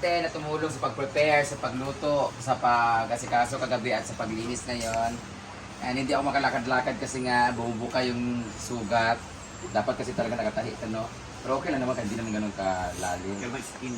tabahante na tumulong sa pag-prepare, sa pagluto, sa pag-asikaso kagabi at sa paglinis ngayon. And hindi ako makalakad-lakad kasi nga bumubuka yung sugat. Dapat kasi talaga nakatahi ka, no? Pero okay lang naman, hindi naman ganun kalalim.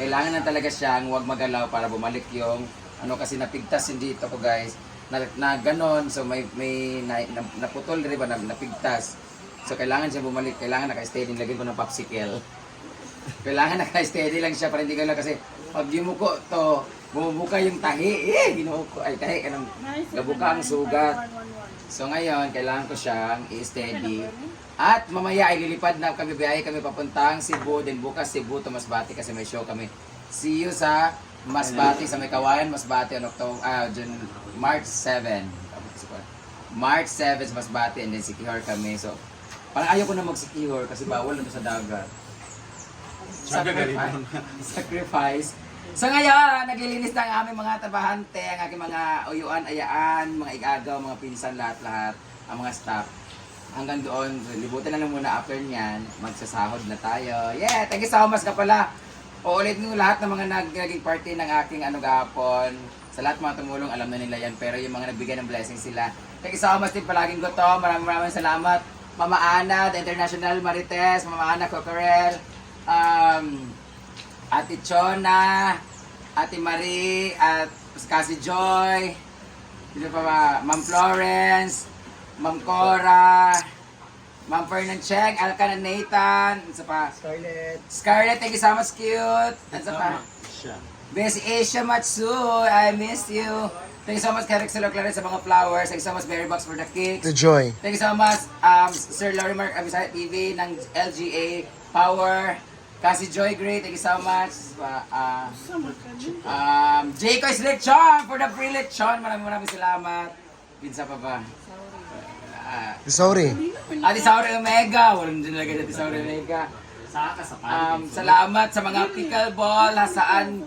Kailangan na talaga siyang huwag magalaw para bumalik yung ano kasi napigtas yung dito ko guys. Na ganon, so may naputol rin ba, napigtas. So kailangan siya bumalik, kailangan naka-steady, lagyan ko ng popsicle. Kailangan naka-steady lang siya para hindi galaw kasi pag yumuko to, bumubuka yung tahi, ginuko, ay tahi, gabuka ang sugat. So ngayon, kailangan ko siyang i-steady. At mamaya ay lilipad na kami, biyahe kami papuntang Cebu, din bukas Cebu to Masbate kasi may show kami. See you sa Masbate, sa may Kawayan, Masbate on March 7. March 7 sa Masbate and then Siquijor kami. So, parang ayaw ko na mag-Siquijor kasi bawal na to sa dagat. Sacrifice. So ngayon, naglilinis na ang aming mga tabahante, ang aking mga uyuan, ayaan, mga igagaw, mga pinsan, lahat-lahat, ang mga staff. Hanggang doon, libutan na lang muna after nyan, magsasahod na tayo. Yeah, thank you so much ka pala. Uulit nyo lahat ng mga naging party ng aking gapon. Sa lahat mga tumulong, alam na nila yan, pero yung mga nagbigay ng blessing sila. Thank you so much din palaging gusto. Maraming salamat. Mama Ana, the International Marites, Mama Ana Cocorel, Ate Chona, Ate Marie, at Cassie Joy, dito pa ba? Ma'am Florence, Ma'am Cora, Ma'am Fernan Cheng, Alcana Nathan, at sa pa? Scarlett, thank you so much, cute. At sa pa? Bessie Asia Matsu, I miss you. Thank you so much, Kerek Silo Claret sa mga flowers. Thank you so much, Berry Box for the cakes. The joy. Thank you so much, Sir Lorimer Abisaya TV ng LGA Power. Cassie Joy Great, thank you so much. Jaycoy's Lechon for the free lechon. Maraming salamat. Pinsa pa ba? Sorry. Ate Sauri Omega. Walang din nalagay Ate Sauri Omega. Salamat sa mga pickleball. Hasaan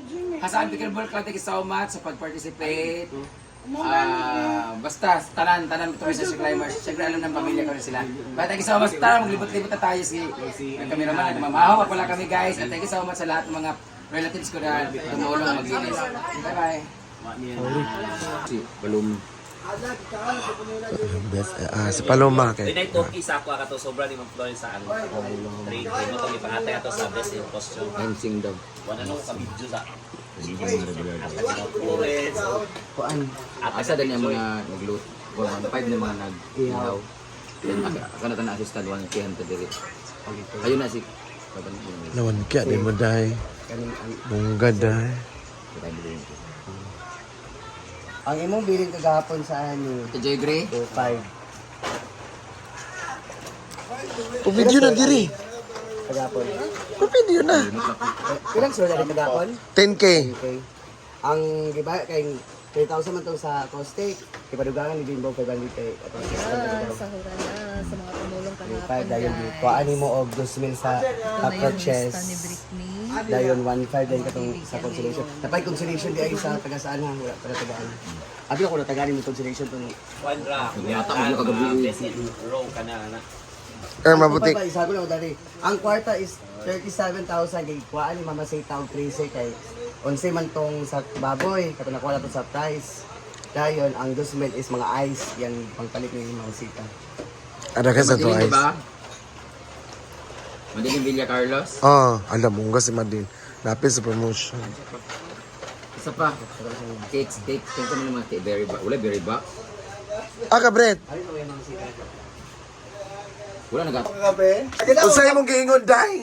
Pickleball Club, thank you so much sa pag-participate. Basta, tanan tourism sa climbers. Siyempre alam ng pamilya ko rin sila. But thank you so much. Tara, maglibot-libot na tayo ang cameraman. Nagmamahaw pala kami guys. And thank you so much sa lahat ng mga relatives ko na tumulong maglinis. Bye-bye. Balum. Sa Paloma kay. Dinay talk isa ko ato sobra ni Ma'am Florence sa ano. Trade mo to ipangatay ato sa best in costume. Dancing daw. Wala nang sa video sa. Kuan. Asa din yung mga nagluto. 1.5 na mga nag-ihaw. Kana na assistant 1 diri. Ayun na si Lawan kaya di mo dahi. Bunga dahi. Ang imong bilin kagahapon sa ano? TJ Gray. 5. Video na diri. Kagahapon. Video na. Ilang sura na kagahapon? 10K. Okay. Ang giba kay 3,000 man to sa Costate. Ipadugangan ni Bimbo 500 kay atong Sa hura na, sa mga tumulong kahapon, 5 dayon di. Kuan mo og 2,000 sa purchase. ni Britney. Dayon 1,500 din katong sa consolation. Tapay consolation di ay sa taga saan ha, wala para tagaan. Abi ako na tagani mo consolation tong Quadra. Yata mo kagabi. Best in row ka na. Mabuti. Isa ko lang dali. Ang kwarta is 37,000 kay kuan ni Mama Say Town 13 kay 11 man tong sa baboy katong nakuha na to sa price. Dayon ang 2,000 is mga ice yang pangpalit ni Mama Sita. Ada ka sa to Madilim, guys. diba? Madilim Villa Carlos. Alam mo kasi madin. Napis sa promotion. Isa pa. Cakes. Kung kami naman berry box. Wala berry box. Kabret. Wala nagat. Kape? Usay mong giingon dahi.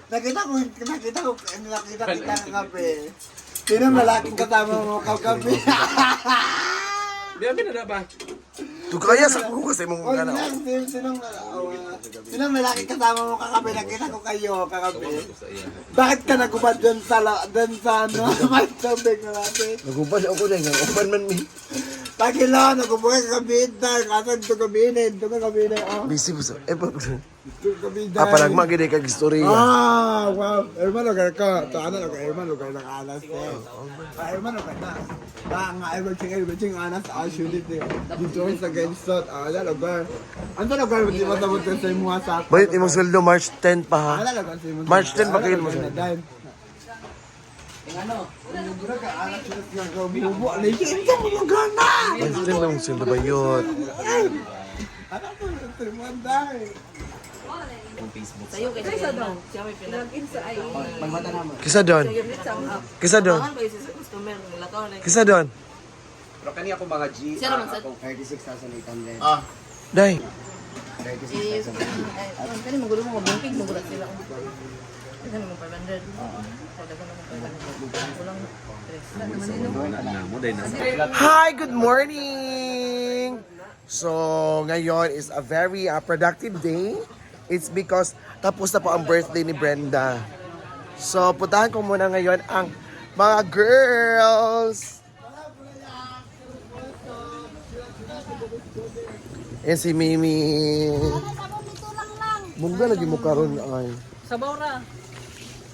Nakita ko kape. Sino malaking kasama mo kape? Di abi na ba? Tu kaya sa ko kasi mong Huwag ano. lang, sino malaking kasama mo kakape? Nakita ko kayo kakape. Bakit ka nagubad dun sa ano? May tubig na natin. Nagubal ako na nga. Uban man mi. Pagkilo, nagubad ka kabinda. Kasan ito kabinin. Ito ka kabinin. Busy po sa. Ito kabinda. Parang magiging kag istorya. Wow. Hermano ka ka. Ito ano ka, hermano ka ng anas ko. Hermano ka na. Nga, everything anas. Actually, dito sa Gensot. Ala, lugar. Ano lugar mo di matabot ka sa mga sakot? Bayit imong sweldo March 10 pa ha. Ala, lugar sa mga March 10 ba kayo mo? Mura ka anak sila bubo. Lagi ito mo gana. Ay, sila lang sila bayot. Anak ko trimanday. Yung Facebook. Sa'yo kay Kisa daw. Siya may pinag-in sa ay. Kisa doon. Kisa doon. Customer, lakaw na. Kisa doon. Pero kani ako mga G. Siya naman sa... 36,800. Ah, Day. 36,800. Kani magulo mo, bungkig, magulat sila. Kasi naman 500. Pagdagan naman 500. Kulang 3. Hi, good morning! So, ngayon is a very productive day. It's because tapos na po ang birthday ni Brenda. So, puntahan ko muna ngayon ang mga girls! Yan si Mimi. Mungga lagi mo karon ay. Sabaw ra.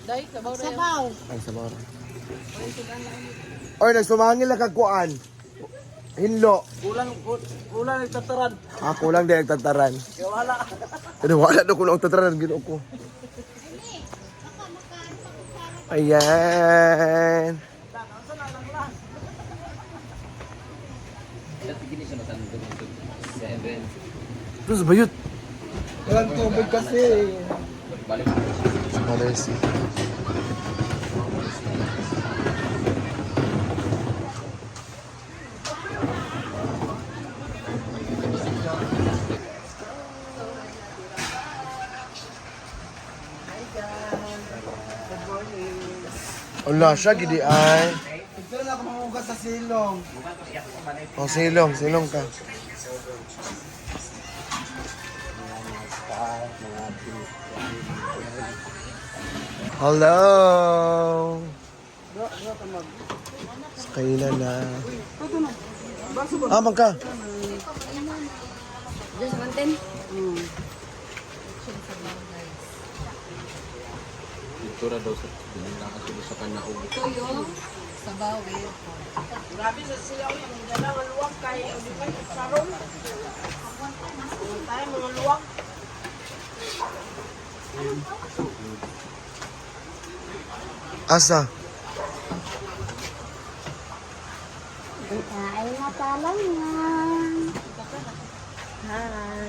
Day, sabaw ra. Ay, sabaw ra. Or nagsumangil na kagkuan. Hinlo. kulang nagtataran. Ah, kulang din nagtataran. Wala. Pero wala na kulang tataran. Ginoo ko. Ayan. Gini siya matandog. 7. Terus bayot. Walang tubig kasi. Balik. Malesi. Wala siya, gidi ay. Ito na ako mamugas sa silong. O, silong ka. Hello! Sakay na na. Ah, magka. Diyan sa mantin. Tura daw sa binila sa kanaog. Ito yung sabaw with Grabe sa sila yung dalang luwag kay di ba sarong. Tayo mga luwag. Asa? Ay na talang yan. Hi.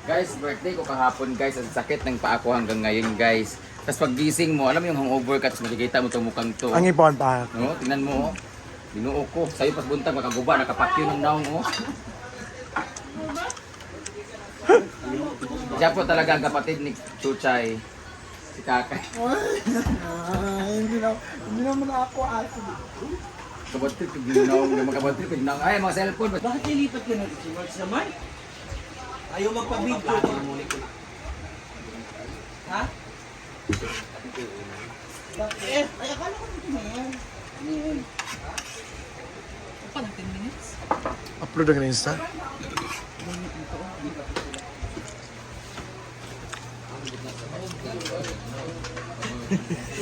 Guys, birthday ko kahapon guys. Ang sakit ng paa ko hanggang ngayon guys. Tapos pag gising mo, alam mo yung hangover ka, tapos makikita mo itong mukhang to. Ang ipon pa. No, tingnan mo oh. Binuo ko. Sa'yo pas buntag makaguba, nakapakyo ng naong oh. Siya po talaga ang kapatid ni Chuchay. Si Kakay. Hindi naman ako aso. Kabatrip, ginaong magkabatrip, ginaong. Ay, mga cellphone. Bakit nilipat ka ng George naman? Ayaw magpa-video. Ha? Bakit? Ay, akala ko dito na yan. pa ng 10 minutes. Upload ang Insta.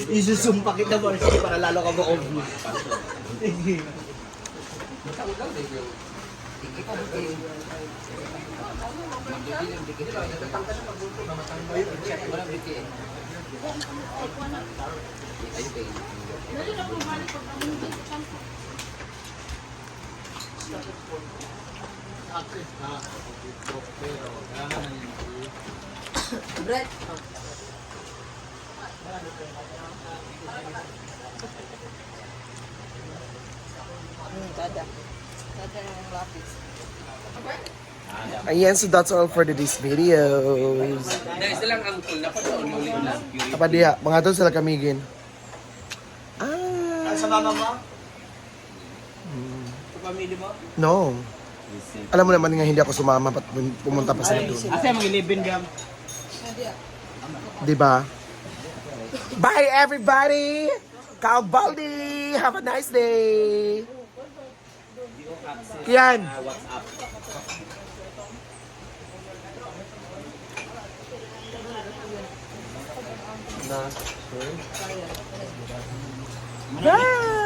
Isusumpa kita mo para lalo ka ma-obvious. Bread. Kada. Kada yung lapis. Ayan, so that's all for today's videos. Dahil silang ang na pa doon, ulit na. Apa dia? Mga doon sila kamigin. Sa mama mo? Sa pamilya mo? No. Alam mo naman nga hindi ako sumama pat pumunta pa sila doon. Asa mga 11 gram? Di ba? Bye everybody! Kaugbaldi! Have a nice day! Kian! WhatsApp. Bye!